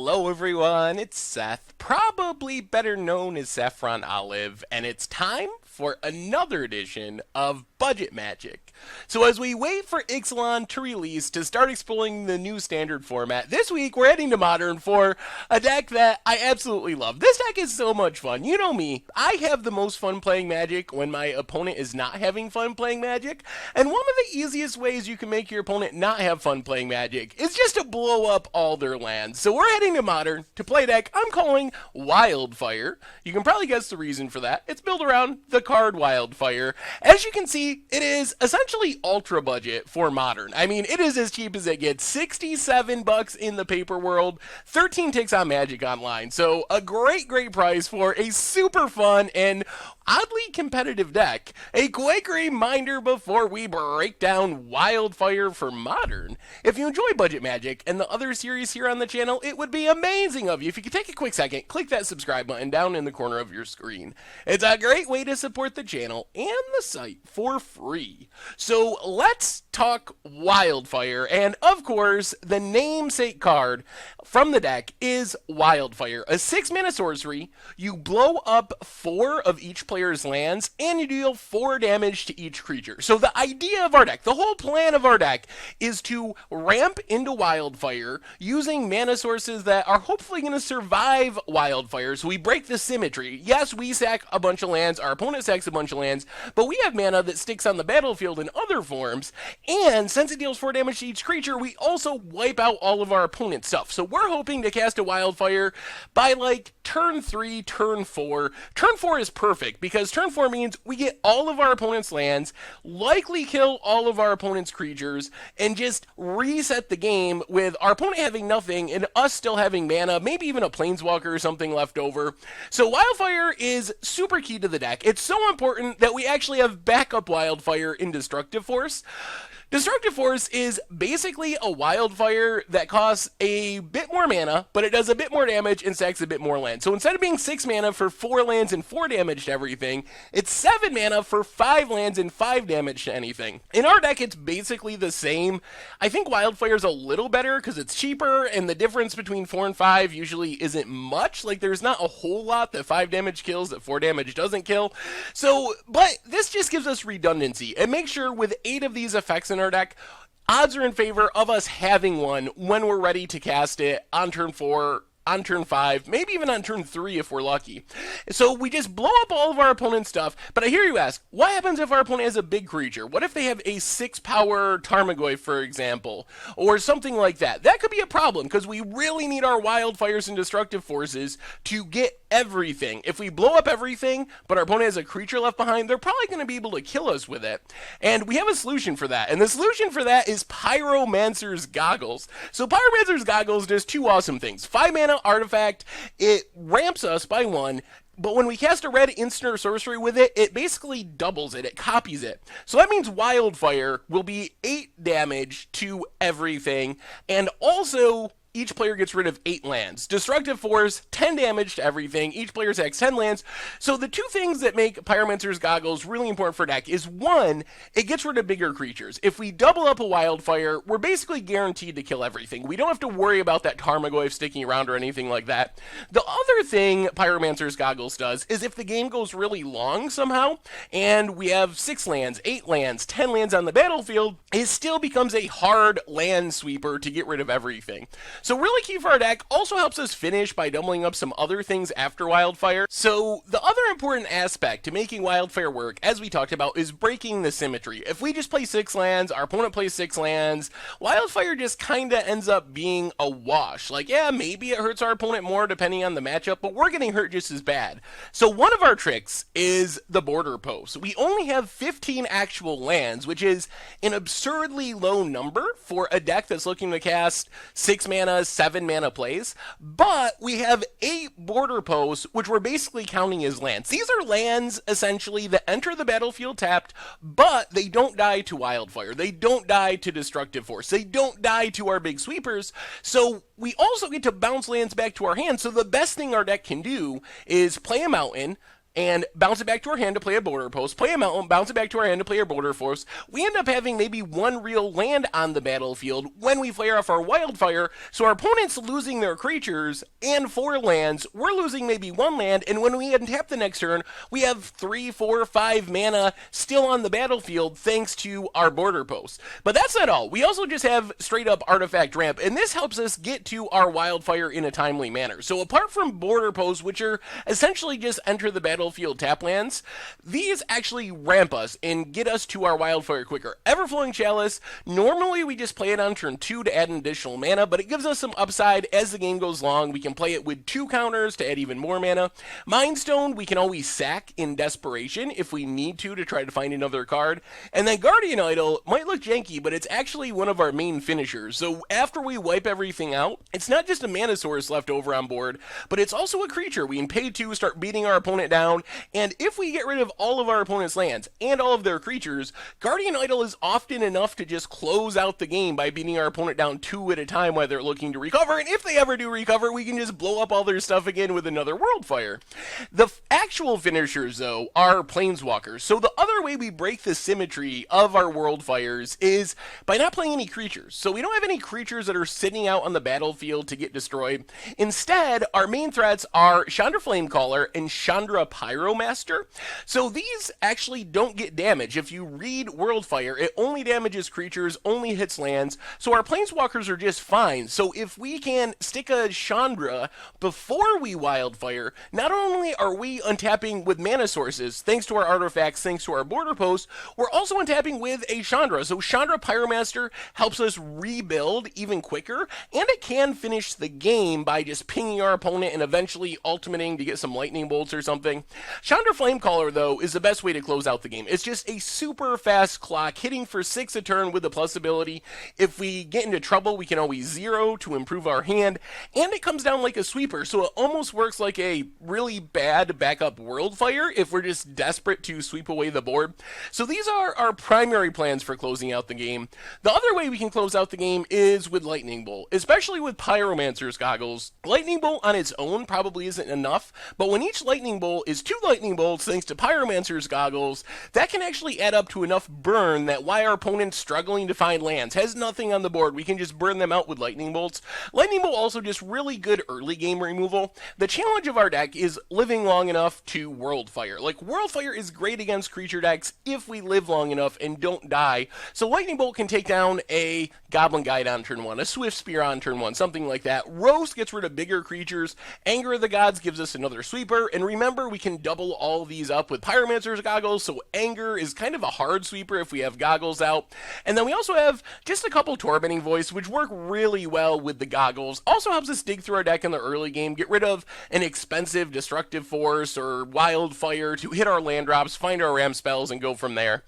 Hello everyone, it's Seth, probably better known as Saffron Olive, and it's time for another edition of Budget Magic. So as we wait for Ixalan to release to start exploring the new standard format, this week we're heading to Modern for a deck that I absolutely love. This deck is so much fun. You know me, I have the most fun playing Magic when my opponent is not having fun playing Magic, and one of the easiest ways you can make your opponent not have fun playing Magic is just to blow up all their lands. So we're heading to Modern to play a deck I'm calling Wildfire. You can probably guess the reason for that. It's built around the card Wildfire. As you can see, it is essentially ultra budget for Modern. I mean, it is as cheap as it gets. 67 bucks in the paper world, 13 ticks on Magic Online. So a great price for a super fun and oddly competitive deck. A quick reminder before we break down Wildfire for Modern. If you enjoy Budget Magic and the other series here on the channel, it would be amazing of you if you could take a quick second, click that subscribe button down in the corner of your screen. It's a great way to support the channel and the site for free. So let's talk Wildfire, and of course, the namesake card from the deck is Wildfire. A 6-mana sorcery, you blow up 4 of each player's lands, and you deal 4 damage to each creature. So the idea of our deck, the whole plan of our deck, is to ramp into Wildfire using mana sources that are hopefully going to survive Wildfire. So we break the symmetry. Yes, we sack a bunch of lands, our opponent sacks a bunch of lands, but we have mana that sticks on the battlefield in other forms, and since it deals 4 damage to each creature, we also wipe out all of our opponent's stuff. So we're hoping to cast a Wildfire by like turn 3, turn 4. Turn 4 is perfect because turn 4 means we get all of our opponent's lands, likely kill all of our opponent's creatures, and just reset the game with our opponent having nothing and us still having mana, maybe even a Planeswalker or something left over. So Wildfire is super key to the deck. It's so important that we actually have backup Wildfire in Destructive Force. Destructive Force is basically a Wildfire that costs a bit more mana, but it does a bit more damage and stacks a bit more land. So instead of being 6 mana for 4 lands and 4 damage to everything, it's 7 mana for 5 lands and 5 damage to anything. In our deck, it's basically the same. I think Wildfire is a little better because it's cheaper, and the difference between 4 and 5 usually isn't much. Like, there's not a whole lot that 5 damage kills that 4 damage doesn't kill. So, but this just gives us redundancy. And make sure with 8 of these effects in our deck, odds are in favor of us having one when we're ready to cast it on turn 4, on turn 5, maybe even on turn 3 if we're lucky. So we just blow up all of our opponent's stuff, but I hear you ask, what happens if our opponent has a big creature? What if they have a 6-power Tarmogoyf, for example, or something like that? That could be a problem, because we really need our Wildfires and Destructive Forces to get everything. If we blow up everything, but our opponent has a creature left behind, they're probably going to be able to kill us with it. And we have a solution for that, and the solution for that is Pyromancer's Goggles. So Pyromancer's Goggles does 2 awesome things. 5 mana artifact, it ramps us by 1, but when we cast a red instant or sorcery with it, it basically doubles it, it copies it. So that means Wildfire will be 8 damage to everything, and also each player gets rid of 8 lands. Destructive Force, 10 damage to everything. Each player sacks 10 lands. So the 2 things that make Pyromancer's Goggles really important for deck is, 1, it gets rid of bigger creatures. If we double up a Wildfire, we're basically guaranteed to kill everything. We don't have to worry about that Tarmogoyf sticking around or anything like that. The other thing Pyromancer's Goggles does is if the game goes really long somehow, and we have 6 lands, 8 lands, 10 lands on the battlefield, it still becomes a hard land sweeper to get rid of everything. So really key for our deck, also helps us finish by doubling up some other things after Wildfire. So the other important aspect to making Wildfire work, as we talked about, is breaking the symmetry. If we just play 6 lands, our opponent plays 6 lands, Wildfire just kinda ends up being a wash. Like, yeah, maybe it hurts our opponent more depending on the matchup, but we're getting hurt just as bad. So one of our tricks is the border post. We only have 15 actual lands, which is an absurdly low number for a deck that's looking to cast 6 mana, 7 mana plays, but we have 8 border posts, which we're basically counting as lands. These are lands, essentially, that enter the battlefield tapped, but they don't die to Wildfire. They don't die to Destructive Force. They don't die to our big sweepers, so we also get to bounce lands back to our hand, so the best thing our deck can do is play a mountain, and bounce it back to our hand to play a border post, play a mountain, bounce it back to our hand to play our border force, we end up having maybe one real land on the battlefield when we flare off our wildfire, so our opponent's losing their creatures and 4 lands, we're losing maybe 1 land, and when we untap the next turn, we have 3, 4, 5 mana still on the battlefield thanks to our border posts. But that's not all. We also just have straight up artifact ramp, and this helps us get to our wildfire in a timely manner. So apart from border posts, which are essentially just enter the battlefield tap lands, these actually ramp us and get us to our wildfire quicker. Everflowing Chalice, normally we just play it on turn 2 to add an additional mana, but it gives us some upside as the game goes long. We can play it with 2 counters to add even more mana. Mindstone, we can always sack in desperation if we need to try to find another card. And then Guardian Idol might look janky, but it's actually one of our main finishers. So after we wipe everything out, it's not just a mana source left over on board, but it's also a creature. We can pay 2, start beating our opponent down, and if we get rid of all of our opponent's lands and all of their creatures, Guardian Idol is often enough to just close out the game by beating our opponent down 2 at a time while they're looking to recover, and if they ever do recover, we can just blow up all their stuff again with another Wildfire. The actual finishers, though, are Planeswalkers. So the other way we break the symmetry of our Wildfires is by not playing any creatures. So we don't have any creatures that are sitting out on the battlefield to get destroyed. Instead, our main threats are Chandra Flamecaller and Chandra Pyromancer. So these actually don't get damage. If you read Wildfire, it only damages creatures, only hits lands, so our Planeswalkers are just fine. So if we can stick a Chandra before we Wildfire, not only are we untapping with mana sources, thanks to our artifacts, thanks to our border posts, we're also untapping with a Chandra. So Chandra Pyromancer helps us rebuild even quicker, and it can finish the game by just pinging our opponent and eventually ultimating to get some lightning bolts or something. Chandra Flamecaller, though, is the best way to close out the game. It's just a super fast clock, hitting for 6 a turn with the plus ability. If we get into trouble, we can always 0 to improve our hand, and it comes down like a sweeper, so it almost works like a really bad backup Wildfire if we're just desperate to sweep away the board. So these are our primary plans for closing out the game. The other way we can close out the game is with Lightning Bolt, especially with Pyromancer's Goggles. Lightning Bolt on its own probably isn't enough, but when each Lightning Bolt is 2 Lightning Bolts thanks to Pyromancer's Goggles, that can actually add up to enough burn that while our opponent's struggling to find lands, has nothing on the board, we can just burn them out with Lightning Bolts. Lightning Bolt also just really good early game removal. The challenge of our deck is living long enough to Wildfire. Like, Wildfire is great against creature decks if we live long enough and don't die. So Lightning Bolt can take down a Goblin Guide on turn 1, a Swift Spear on turn 1, something like that. Roast gets rid of bigger creatures. Anger of the Gods gives us another sweeper. And remember, we can double all these up with Pyromancer's Goggles, so Anger is kind of a hard sweeper if we have Goggles out. And then we also have just a couple Tormenting Voice, which work really well with the Goggles. Also helps us dig through our deck in the early game, get rid of an expensive Destructive Force or Wildfire to hit our land drops, find our ramp spells, and go from there.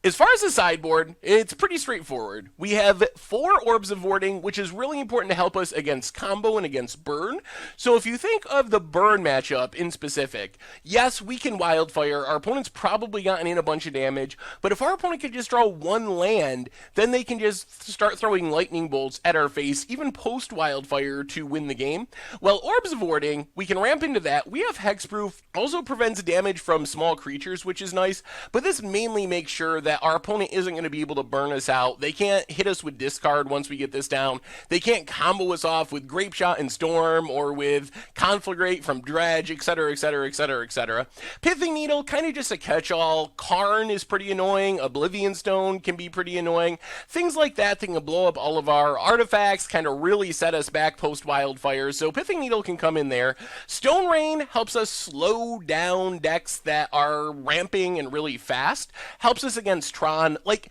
As far as the sideboard, it's pretty straightforward. We have 4 Orbs of Warding, which is really important to help us against combo and against burn. So if you think of the burn matchup in specific, yes, we can Wildfire. Our opponent's probably gotten in a bunch of damage, but if our opponent can just draw 1 land, then they can just start throwing lightning bolts at our face, even post-Wildfire, to win the game. Well, Orbs of Warding, we can ramp into that. We have Hexproof, also prevents damage from small creatures, which is nice, but this mainly makes sure that our opponent isn't going to be able to burn us out. They can't hit us with discard once we get this down. They can't combo us off with Grape Shot and Storm or with Conflagrate from Dredge, etc., etc., etc., etc. Pithing Needle, kind of just a catch-all. Karn is pretty annoying. Oblivion Stone can be pretty annoying. Things like that can blow up all of our artifacts, kind of really set us back post-Wildfire, so Pithing Needle can come in there. Stone Rain helps us slow down decks that are ramping and really fast. Helps us against Tron. Like,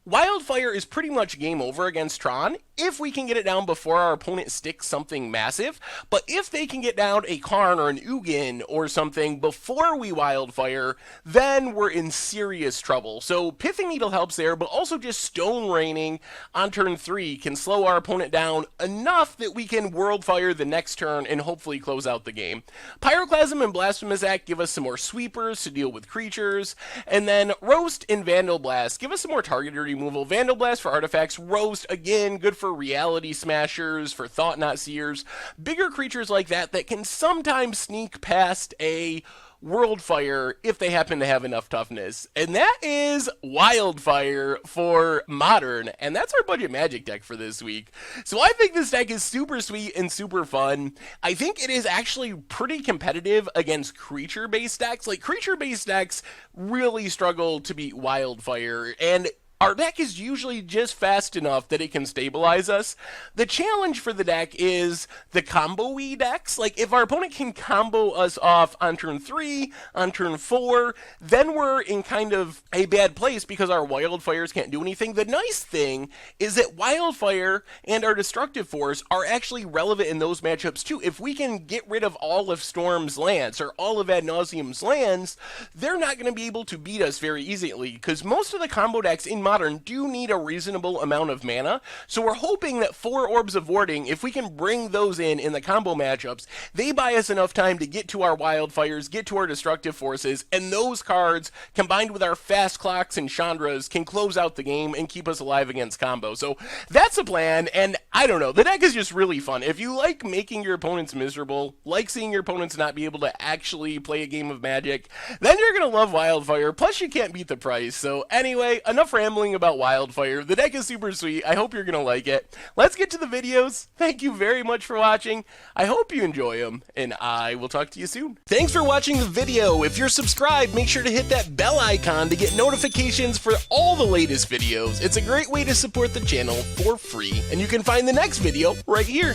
Wildfire is pretty much game over against Tron if we can get it down before our opponent sticks something massive, but if they can get down a Karn or an Ugin or something before we Wildfire, then we're in serious trouble. So Pithing Needle helps there, but also just Stone Raining on turn 3 can slow our opponent down enough that we can Worldfire the next turn and hopefully close out the game. Pyroclasm and Blasphemous Act give us some more sweepers to deal with creatures, and then Roast and Vandal Blast give us some more targeted removal. Vandal Blast for artifacts, Roast, again, good for Reality Smashers, for Thought-Knot Seers, bigger creatures like that that can sometimes sneak past a Worldfire if they happen to have enough toughness. And that is Wildfire for Modern. And that's our Budget Magic deck for this week. So I think this deck is super sweet and super fun. I think it is actually pretty competitive against creature-based decks. Like, creature-based decks really struggle to beat Wildfire, and our deck is usually just fast enough that it can stabilize us. The challenge for the deck is the combo-y decks. Like, if our opponent can combo us off on turn 3, on turn 4, then we're in kind of a bad place because our Wildfires can't do anything. The nice thing is that Wildfire and our Destructive Force are actually relevant in those matchups too. If we can get rid of all of Storm's lands or all of Ad Nauseam's lands, they're not going to be able to beat us very easily, because most of the combo decks in Modern do need a reasonable amount of mana, so we're hoping that 4 Orbs of Warding, if we can bring those in the combo matchups, they buy us enough time to get to our Wildfires, get to our Destructive Forces, and those cards, combined with our Fast Clocks and Chandras, can close out the game and keep us alive against combo. So that's a plan, and I don't know, the deck is just really fun. If you like making your opponents miserable, like seeing your opponents not be able to actually play a game of Magic, then you're going to love Wildfire, plus you can't beat the price. So anyway, enough rambling about Wildfire. The deck is super sweet. I hope you're going to like it. Let's get to the videos. Thank you very much for watching. I hope you enjoy them, and I will talk to you soon. Thanks for watching the video. If you're subscribed, make sure to hit that bell icon to get notifications for all the latest videos. It's a great way to support the channel for free, and you can find the next video right here.